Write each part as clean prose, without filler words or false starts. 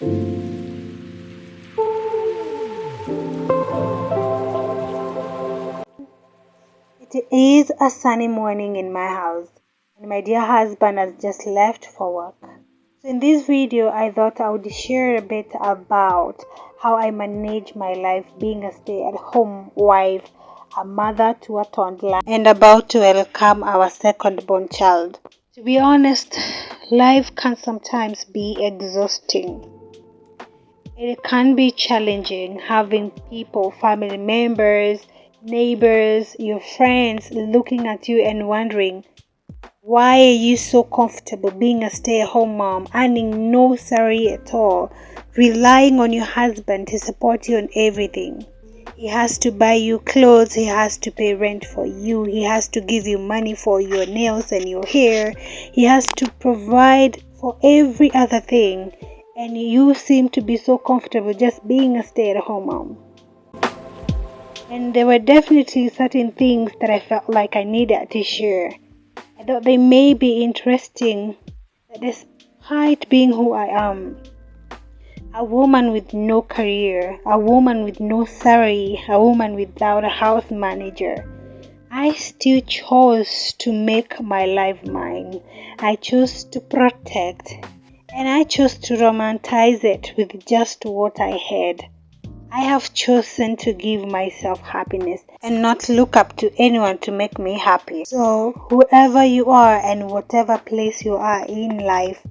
It is a sunny morning in my house, and my dear husband has just left for work. So, in this video, I thought I would share a bit about how I manage my life being a stay at home wife, a mother to a toddler, and about to welcome our second born child. To be honest, life can sometimes be exhausting. It can be challenging having people, family members, neighbors, your friends looking at you and wondering, why are you so comfortable being a stay-at-home mom, earning no salary at all, relying on your husband to support you on everything? He has to buy you clothes, he has to pay rent for you, he has to give you money for your nails and your hair, he has to provide for every other thing, and you seem to be so comfortable just being a stay-at-home mom. And there were definitely certain things that I felt like I needed to share. I thought they may be interesting, that despite being who I am, a woman with no career, a woman with no salary, a woman without a house manager, I still chose to make my life mine. I chose to protect, and I chose to romanticize it with just what I had. I have chosen to give myself happiness and not look up to anyone to make me happy. So, whoever you are and whatever place you are in life,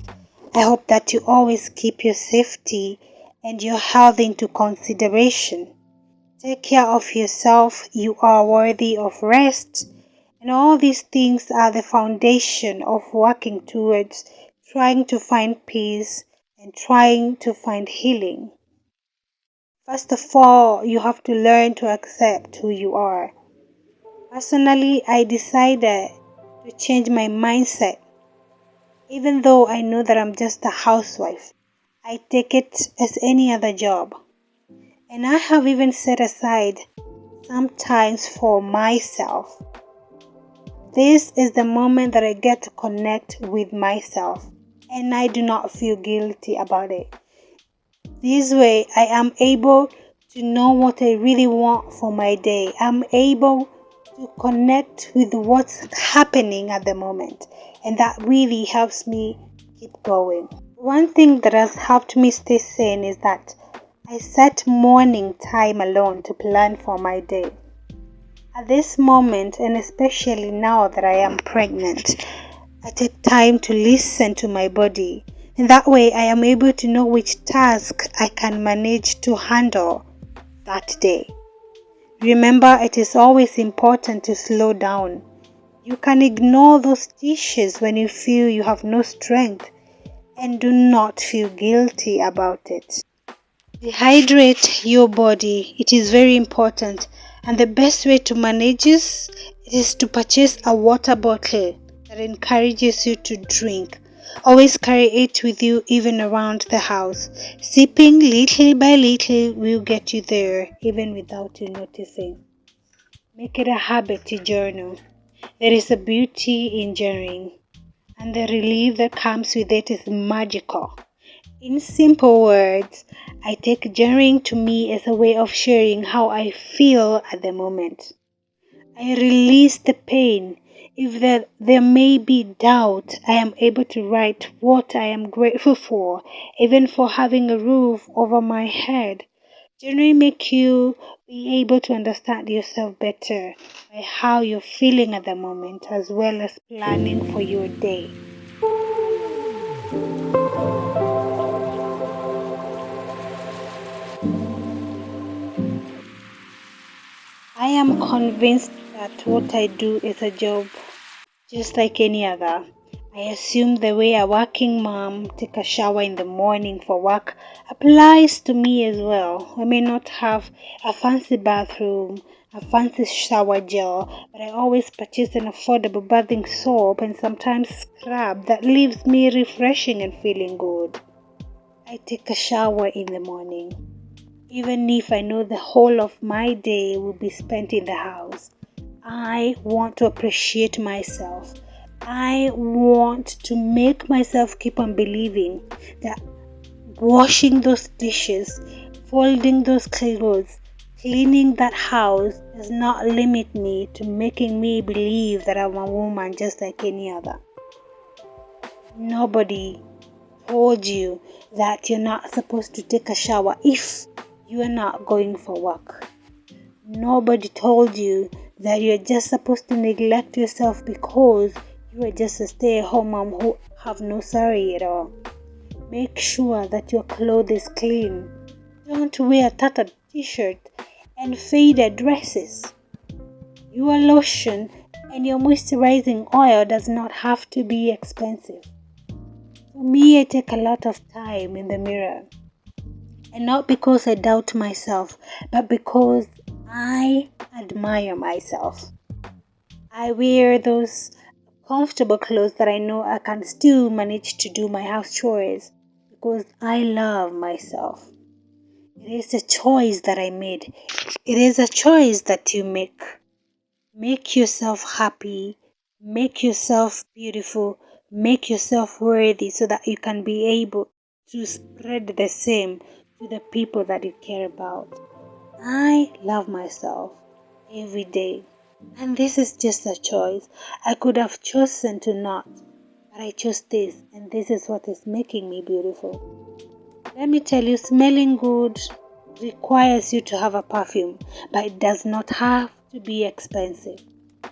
I hope that you always keep your safety and your health into consideration. Take care of yourself. You are worthy of rest. And all these things are the foundation of working towards trying to find peace and trying to find healing. First of all, you have to learn to accept who you are. Personally, I decided to change my mindset. Even though I know that I'm just a housewife, I take it as any other job. And I have even set aside sometimes for myself. This is the moment that I get to connect with myself, and I do not feel guilty about it. This way, I am able to know what I really want for my day. I'm able to connect with what's happening at the moment, and that really helps me keep going. One thing that has helped me stay sane is that I set morning time alone to plan for my day. At this moment, and especially now that I am pregnant, I take time to listen to my body, and that way I am able to know which task I can manage to handle that day. Remember, it is always important to slow down. You can ignore those dishes when you feel you have no strength, and do not feel guilty about it. Dehydrate your body. It is very important, and the best way to manage this is to purchase a water bottle that encourages you to drink. Always carry it with you even around the house. Sipping little by little will get you there even without you noticing. Make it a habit to journal. There is a beauty in journaling, and the relief that comes with it is magical. In simple words, I take journaling to me as a way of sharing how I feel at the moment. I release the pain. If there may be doubt, I am able to write what I am grateful for, even for having a roof over my head. Journaling makes you be able to understand yourself better by how you're feeling at the moment, as well as planning for your day. I am convinced that what I do is a job just like any other. I assume the way a working mom takes a shower in the morning for work applies to me as well. I may not have a fancy bathroom, a fancy shower gel, but I always purchase an affordable bathing soap and sometimes scrub that leaves me refreshing and feeling good. I take a shower in the morning, even if I know the whole of my day will be spent in the house. I want to appreciate myself. I want to make myself keep on believing that washing those dishes, folding those clothes, cleaning that house does not limit me to making me believe that I'm a woman just like any other. Nobody told you that you're not supposed to take a shower if you are not going for work. Nobody told you that you're just supposed to neglect yourself because you are just a stay-at-home mom who have no salary at all. Make sure that your clothes is clean. Don't wear tattered t-shirt and faded dresses. Your lotion and your moisturizing oil does not have to be expensive. For me, I take a lot of time in the mirror. And not because I doubt myself, but because I admire myself. I wear those comfortable clothes that I know I can still manage to do my house chores because I love myself. It is a choice that I made. It is a choice that you make. Make yourself happy. Make yourself beautiful. Make yourself worthy so that you can be able to spread the same to the people that you care about. I love myself every day. And this is just a choice. I could have chosen to not, but I chose this, and this is what is making me beautiful. Let me tell you, smelling good requires you to have a perfume, but it does not have to be expensive.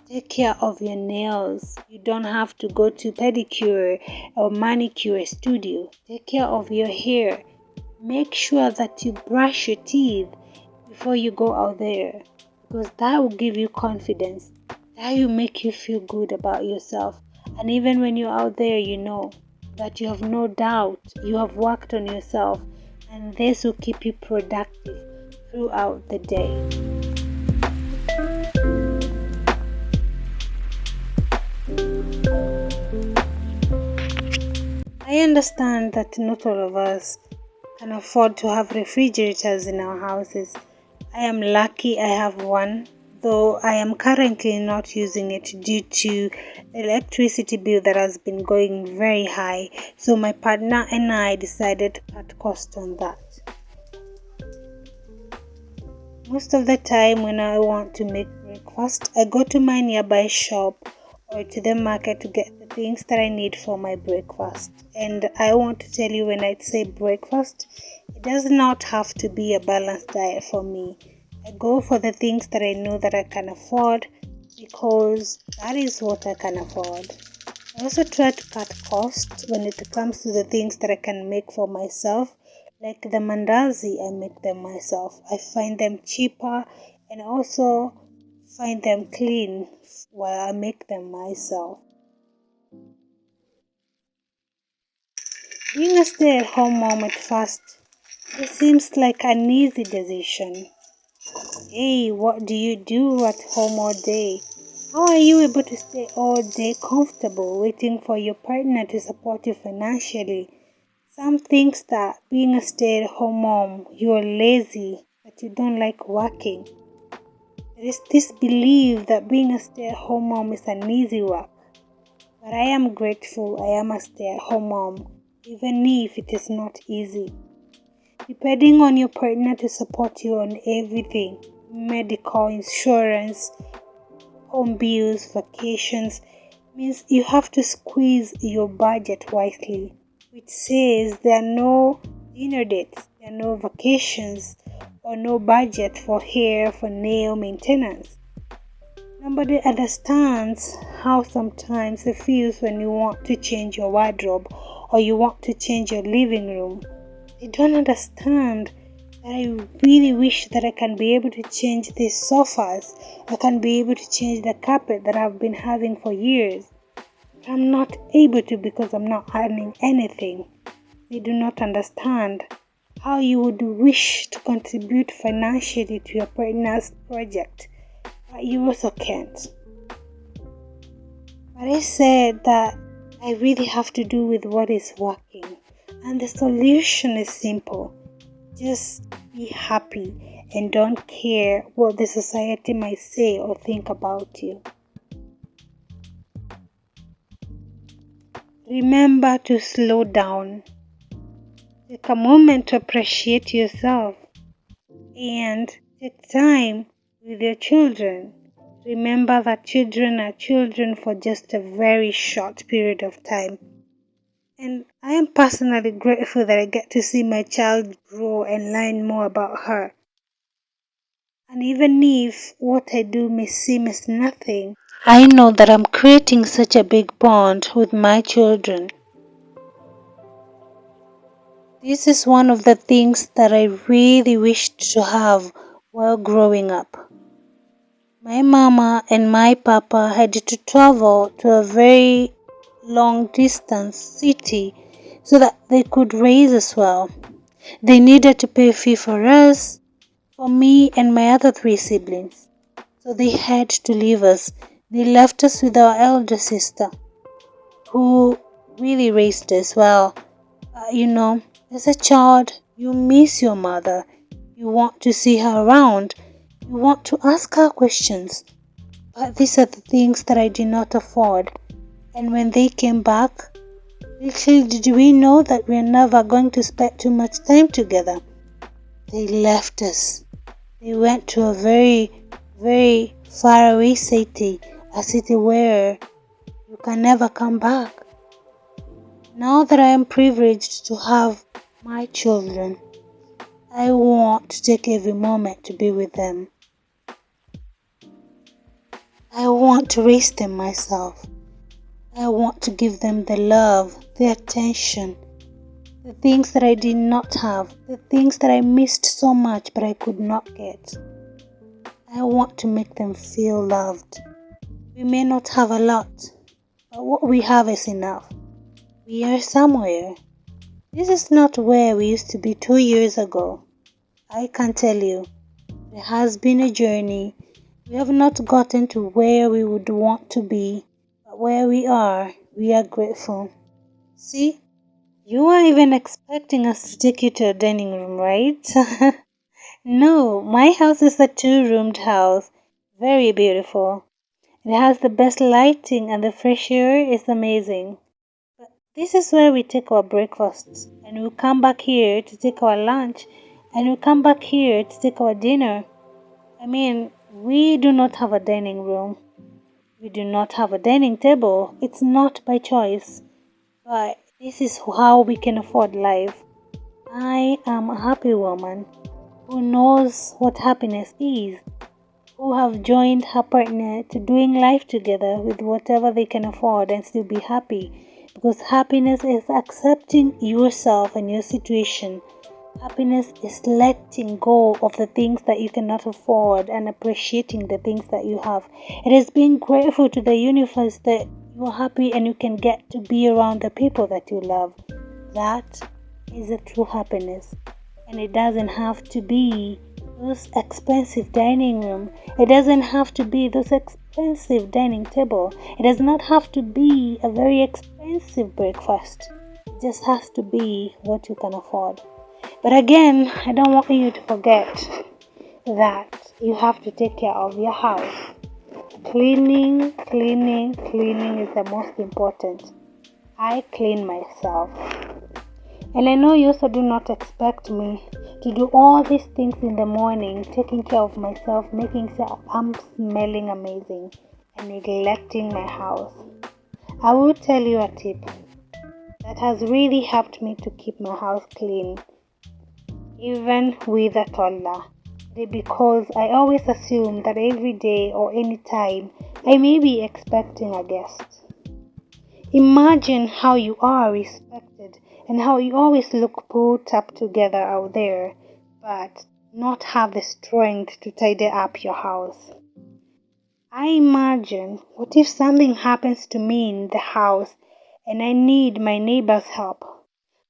Take care of your nails. You don't have to go to pedicure or manicure studio. Take care of your hair. Make sure that you brush your teeth before you go out there, because that will give you confidence. That will make you feel good about yourself. And even when you're out there, you know that you have no doubt you have worked on yourself, and this will keep you productive throughout the day. I understand that not all of us can afford to have refrigerators in our houses. I am lucky I have one, though I am currently not using it due to the electricity bill that has been going very high. So my partner and I decided to cut cost on that. Most of the time when I want to make breakfast, I go to my nearby shop or to the market to get the things that I need for my breakfast. And I want to tell you, when I say breakfast, it does not have to be a balanced diet for me. I go for the things that I know that I can afford because that is what I can afford. I also try to cut costs when it comes to the things that I can make for myself. Like the mandazi, I make them myself. I find them cheaper and also find them clean while I make them myself. Being a stay-at-home mom at first, it seems like an easy decision. Hey, what do you do at home all day? How are you able to stay all day comfortable waiting for your partner to support you financially? Some thinks that being a stay-at-home mom, you're lazy, that you don't like working. There is this belief that being a stay-at-home mom is an easy work. But I am grateful I am a stay-at-home mom, even if it is not easy. Depending on your partner to support you on everything, medical, insurance, home bills, vacations, means you have to squeeze your budget wisely, which says there are no dinner dates, there are no vacations, or no budget for hair, for nail maintenance. Nobody understands how sometimes it feels when you want to change your wardrobe or you want to change your living room. They don't understand that I really wish that I can be able to change these sofas. I can be able to change the carpet that I've been having for years. But I'm not able to because I'm not earning anything. They do not understand how you would wish to contribute financially to your partner's project, but you also can't. But I said that I really have to do with what is working. And the solution is simple. Just be happy and don't care what the society might say or think about you. Remember to slow down. Take a moment to appreciate yourself and take time with your children. Remember that children are children for just a very short period of time. And I am personally grateful that I get to see my child grow and learn more about her. And even if what I do may seem as nothing, I know that I'm creating such a big bond with my children. This is one of the things that I really wished to have while growing up. My mama and my papa had to travel to a very long distance city so that they could raise us well. They needed to pay a fee for us, for me and my other 3 siblings. So they had to leave us. They left us with our elder sister, who really raised us well. As a child, you miss your mother. You want to see her around. You want to ask her questions. But these are the things that I did not afford. And when they came back, little did we know that we are never going to spend too much time together. They left us. They went to a very, very far away city, a city where you can never come back. Now that I am privileged to have my children, I want to take every moment to be with them. I want to raise them myself. I want to give them the love, the attention, the things that I did not have, the things that I missed so much but I could not get. I want to make them feel loved. We may not have a lot, but what we have is enough. We are somewhere. This is not where we used to be 2 years ago. I can tell you, there has been a journey. We have not gotten to where we would want to be, but where we are grateful. See, you are even expecting us to take you to a dining room, right? No, my house is a 2-roomed house. Very beautiful. It has the best lighting and the fresh air is amazing. But this is where we take our breakfasts, and we come back here to take our lunch, and we come back here to take our dinner. We do not have a dining room. We do not have a dining table. It's not by choice. But this is how we can afford life. I am a happy woman who knows what happiness is, who have joined her partner to doing life together with whatever they can afford and still be happy. Because happiness is accepting yourself and your situation. Happiness is letting go of the things that you cannot afford and appreciating the things that you have. It is being grateful to the universe that you are happy and you can get to be around the people that you love. That is a true happiness. And it doesn't have to be those expensive dining room. It doesn't have to be those expensive dining table. It does not have to be a very expensive breakfast. It just has to be what you can afford. But again, I don't want you to forget that you have to take care of your house. Cleaning is the most important. I clean myself. And I know you also do not expect me to do all these things in the morning, taking care of myself, making sure I'm smelling amazing, and neglecting my house. I will tell you a tip that has really helped me to keep my house clean, even with a toddler. Because I always assume that every day or any time I may be expecting a guest. Imagine how you are respected and how you always look put up together out there, but not have the strength to tidy up your house. I imagine, what if something happens to me in the house and I need my neighbor's help?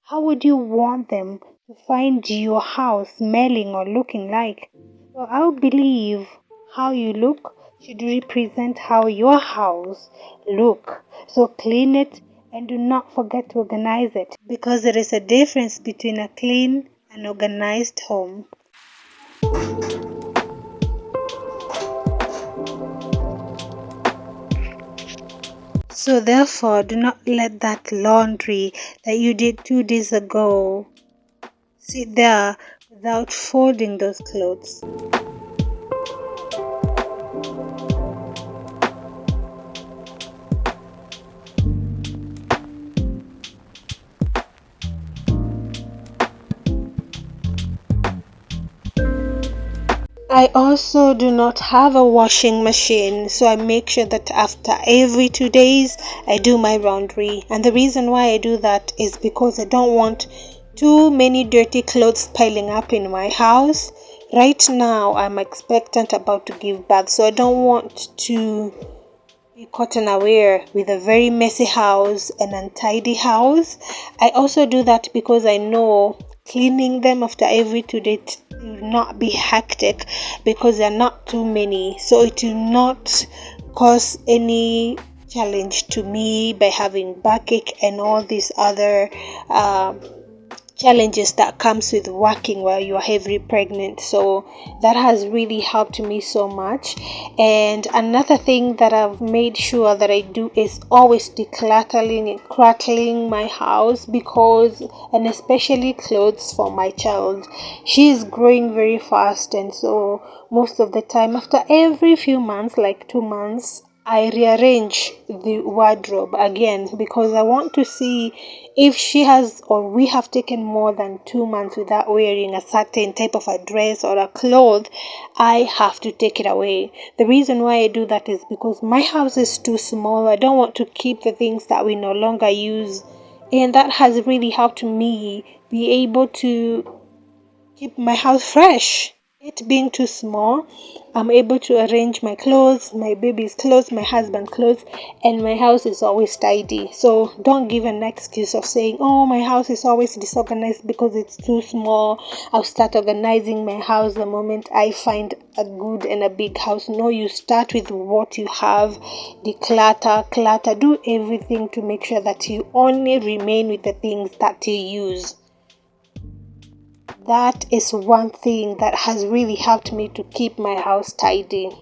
How would you want them to find your house smelling or looking like? Well, I would believe how you look should represent how your house look. So clean it and do not forget to organize it, because there is a difference between a clean and organized home. So therefore, do not let that laundry that you did 2 days ago sit there without folding those clothes. I also do not have a washing machine, so I make sure that after every 2 days I do my laundry. And the reason why I do that is because I don't want too many dirty clothes piling up in my house. Right now, I'm expectant about to give birth, so I don't want to be caught unaware with a very messy house and untidy house. I also do that because I know cleaning them after every 2 days will not be hectic because there are not too many, so it will not cause any challenge to me by having backache and all these other challenges that comes with working while you are heavily pregnant. So that has really helped me so much. And another thing that I've made sure that I do is always decluttering and cluttering my house, because, and especially clothes for my child, she is growing very fast, and so most of the time after every few months, like 2 months, I rearrange the wardrobe again because I want to see if she has or we have taken more than 2 months without wearing a certain type of a dress or a cloth. I have to take it away. The reason why I do that is because my house is too small. I don't want to keep the things that we no longer use, and that has really helped me be able to keep my house fresh. It being too small, I'm able to arrange my clothes, my baby's clothes, my husband's clothes, and my house is always tidy. So don't give an excuse of saying, oh, my house is always disorganized because it's too small. I'll start organizing my house the moment I find a good and a big house. No, you start with what you have, declutter, clutter, do everything to make sure that you only remain with the things that you use. That is one thing that has really helped me to keep my house tidy.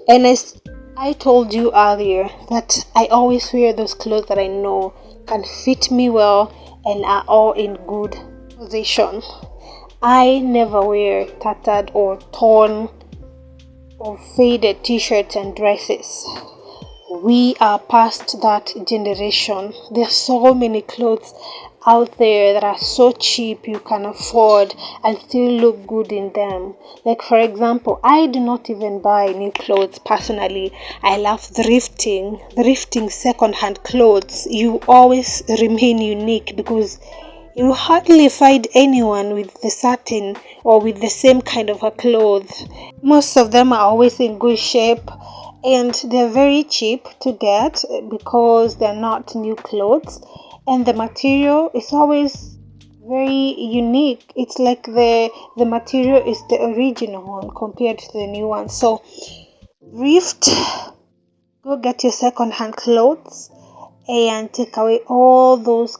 And as I told you earlier, that I always wear those clothes that I know can fit me well and are all in good position. I never wear tattered or torn or faded t-shirts and dresses. We are past that generation. There's so many clothes out there that are so cheap you can afford and still look good in them. Like, for example, I do not even buy new clothes personally. I love thrifting second-hand clothes. You always remain unique because you hardly find anyone with the certain or with the same kind of a clothes. Most of them are always in good shape, and they're very cheap to get because they're not new clothes, and the material is always very unique. It's like the material is the original one compared to the new one. So thrift, go get your second hand clothes and take away all those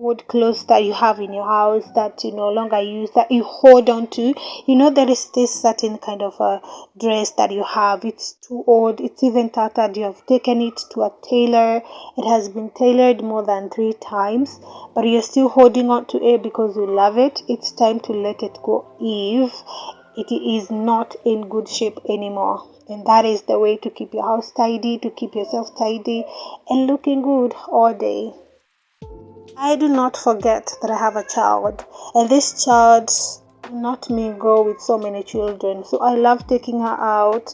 old clothes that you have in your house that you no longer use, that you hold on to. You know, there is this certain kind of a dress that you have, it's too old, it's even tattered, you have taken it to a tailor, it has been tailored more than 3 times, but you're still holding on to it because you love it. It's time to let it go if it is not in good shape anymore. And that is the way to keep your house tidy, to keep yourself tidy and looking good all day. I do not forget that I have a child, and this child do not mingle with so many children. So I love taking her out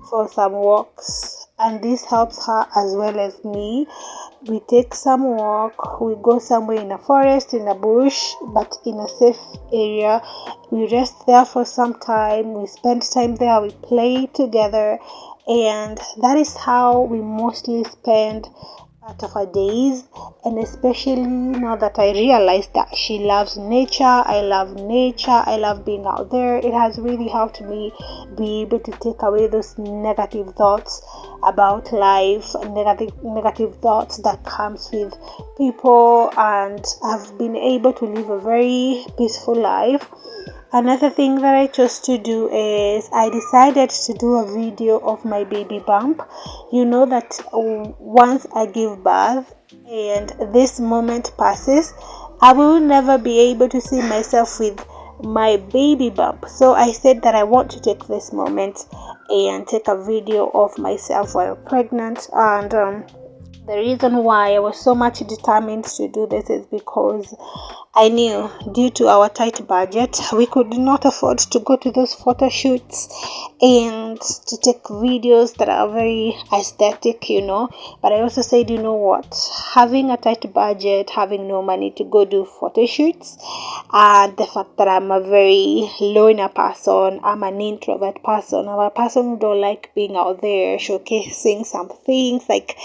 for some walks, and this helps her as well as me. We take some walk, we go somewhere in a forest, in a bush, but in a safe area. We rest there for some time, we spend time there, we play together, and that is how we mostly spend part of our days. And especially now that I realize that she loves nature, I love nature, I love being out there, it has really helped me be able to take away those negative thoughts about life, negative thoughts that comes with people, and I've been able to live a very peaceful life. Another thing that I chose to do is I decided to do a video of my baby bump. You know that once I give birth and this moment passes, I will never be able to see myself with my baby bump. So I said that I want to take this moment and take a video of myself while pregnant. And the reason why I was so much determined to do this is because I knew, due to our tight budget, we could not afford to go to those photo shoots and to take videos that are very aesthetic, But I also said, you know what, having a tight budget, having no money to go do photo shoots, and the fact that I'm a very loner person, I'm an introvert person, I'm a person who don't like being out there showcasing some things, like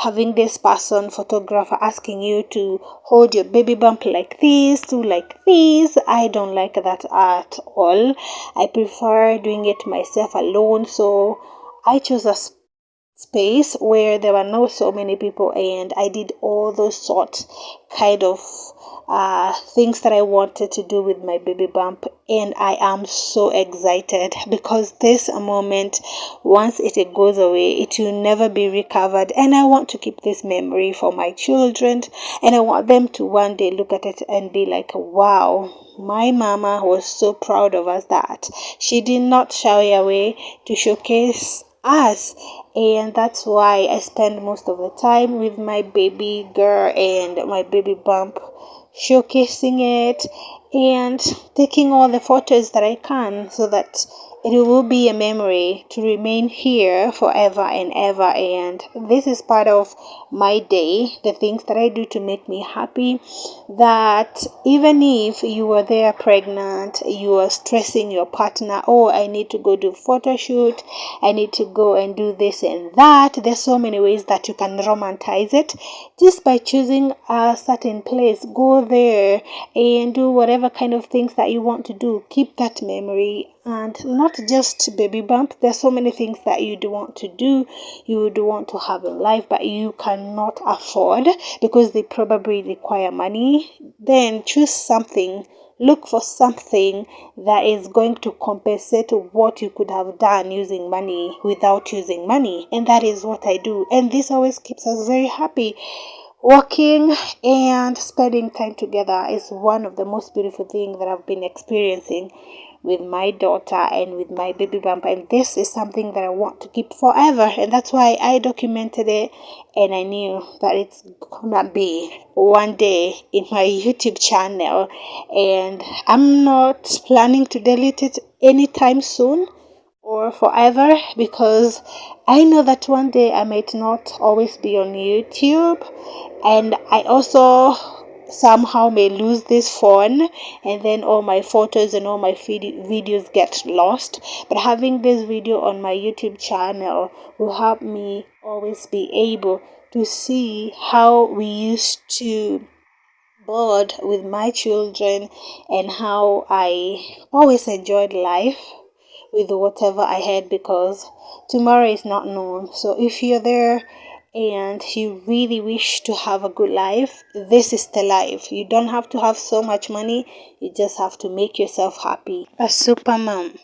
having this person photographer asking you to hold your baby bump like this, do like this. I don't like that at all. I prefer doing it myself alone. So I chose a space where there were not so many people, and I did all those sort kind of things that I wanted to do with my baby bump. And I am so excited because this moment, once it goes away, it will never be recovered. And I want to keep this memory for my children, and I want them to one day look at it and be like, wow, my mama was so proud of us that she did not shy away to showcase us. And that's why I spend most of the time with my baby girl and my baby bump, showcasing it and taking all the photos that I can, so that it will be a memory to remain here forever and ever. And this is part of my day, the things that I do to make me happy. That even if you were there pregnant, you are stressing your partner, oh, I need to go do photo shoot, I need to go and do this and that. There's so many ways that you can romanticize it just by choosing a certain place. Go there and do whatever kind of things that you want to do. Keep that memory. And not just baby bump, there's so many things that you do want to do, you would want to have in life, but you cannot afford because they probably require money. Then choose something, look for something that is going to compensate what you could have done using money without using money. And that is what I do, and this always keeps us very happy. Walking and spending time together is one of the most beautiful things that I've been experiencing with my daughter and with my baby bump. And this is something that I want to keep forever. And that's why I documented it. And I knew that it's gonna be one day in my YouTube channel. And I'm not planning to delete it anytime soon or forever, because I know that one day I might not always be on YouTube, and I also somehow may lose this phone, and then all my photos and all my videos get lost. But having this video on my YouTube channel will help me always be able to see how we used to bond with my children, and how I always enjoyed life with whatever I had, because tomorrow is not known. So if you're there and you really wish to have a good life, this is the life. You don't have to have so much money, you just have to make yourself happy. A super mom.